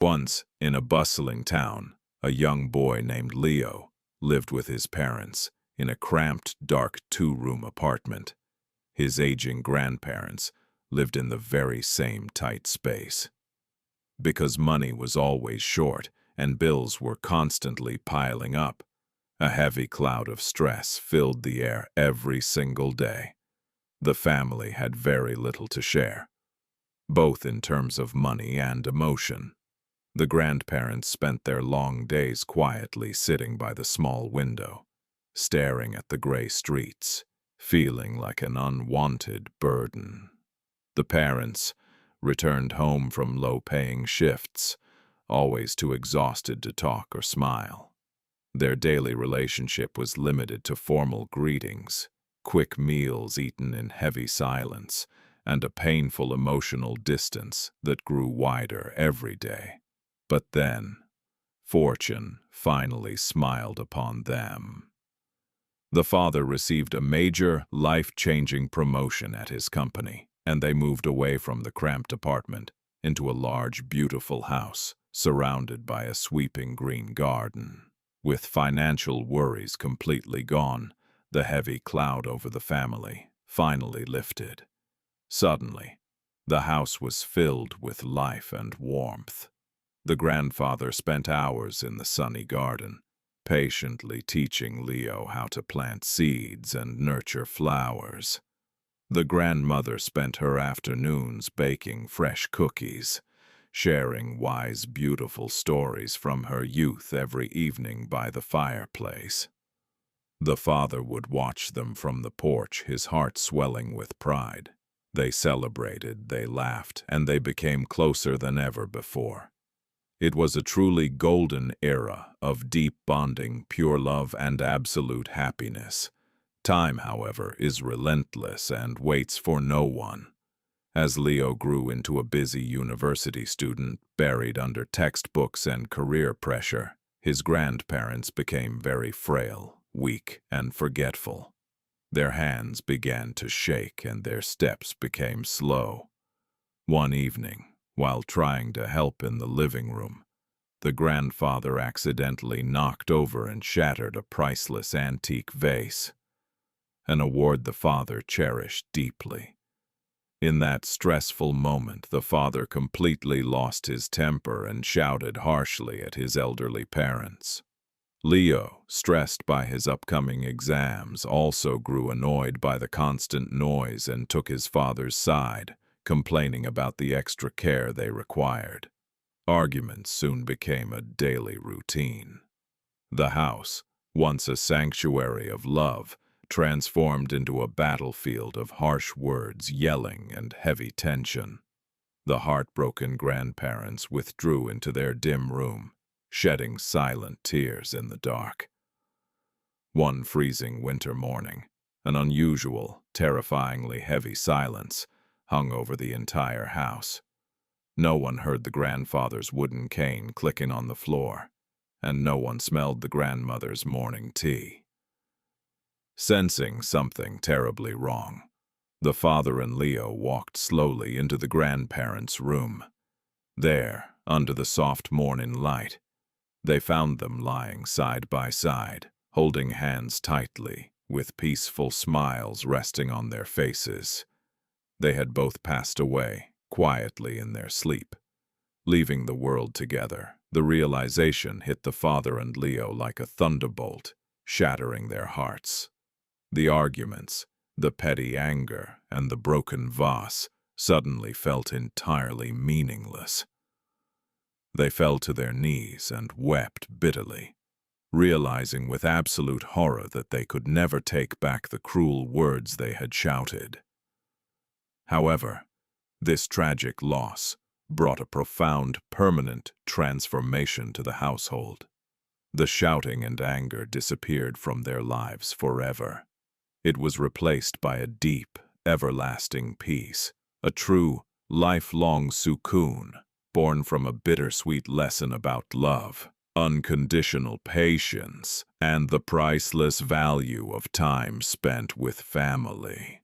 Once, in a bustling town, a young boy named Leo lived with his parents in a cramped, dark two-room apartment. His aging grandparents lived in the very same tight space. Because money was always short and bills were constantly piling up, a heavy cloud of stress filled the air every single day. The family had very little to share, both in terms of money and emotion. The grandparents spent their long days quietly sitting by the small window, staring at the gray streets, feeling like an unwanted burden. The parents returned home from low-paying shifts, always too exhausted to talk or smile. Their daily relationship was limited to formal greetings, quick meals eaten in heavy silence, and a painful emotional distance that grew wider every day. But then, fortune finally smiled upon them. The father received a major, life-changing promotion at his company, and they moved away from the cramped apartment into a large, beautiful house surrounded by a sweeping green garden. With financial worries completely gone, the heavy cloud over the family finally lifted. Suddenly, the house was filled with life and warmth. The grandfather spent hours in the sunny garden, patiently teaching Leo how to plant seeds and nurture flowers. The grandmother spent her afternoons baking fresh cookies, sharing wise, beautiful stories from her youth every evening by the fireplace. The father would watch them from the porch, his heart swelling with pride. They celebrated, they laughed, and they became closer than ever before. It was a truly golden era of deep bonding, pure love, and absolute happiness. Time, however, is relentless and waits for no one. As Leo grew into a busy university student, buried under textbooks and career pressure, his grandparents became very frail, weak, and forgetful. Their hands began to shake and their steps became slow. One evening, while trying to help in the living room, the grandfather accidentally knocked over and shattered a priceless antique vase, an award the father cherished deeply. In that stressful moment, the father completely lost his temper and shouted harshly at his elderly parents. Leo, stressed by his upcoming exams, also grew annoyed by the constant noise and took his father's side, complaining about the extra care they required. Arguments soon became a daily routine. The house, once a sanctuary of love, transformed into a battlefield of harsh words, yelling, and heavy tension. The heartbroken grandparents withdrew into their dim room, shedding silent tears in the dark. One freezing winter morning, an unusual, terrifyingly heavy silence hung over the entire house. No one heard the grandfather's wooden cane clicking on the floor, and no one smelled the grandmother's morning tea. Sensing something terribly wrong, the father and Leo walked slowly into the grandparents' room. There, under the soft morning light, they found them lying side by side, holding hands tightly, with peaceful smiles resting on their faces. They had both passed away, quietly in their sleep, leaving the world together. The realization hit the father and Leo like a thunderbolt, shattering their hearts. The arguments, the petty anger, and the broken vase suddenly felt entirely meaningless. They fell to their knees and wept bitterly, realizing with absolute horror that they could never take back the cruel words they had shouted. However, this tragic loss brought a profound, permanent transformation to the household. The shouting and anger disappeared from their lives forever. It was replaced by a deep, everlasting peace, a true, lifelong sukoon, born from a bittersweet lesson about love, unconditional patience, and the priceless value of time spent with family.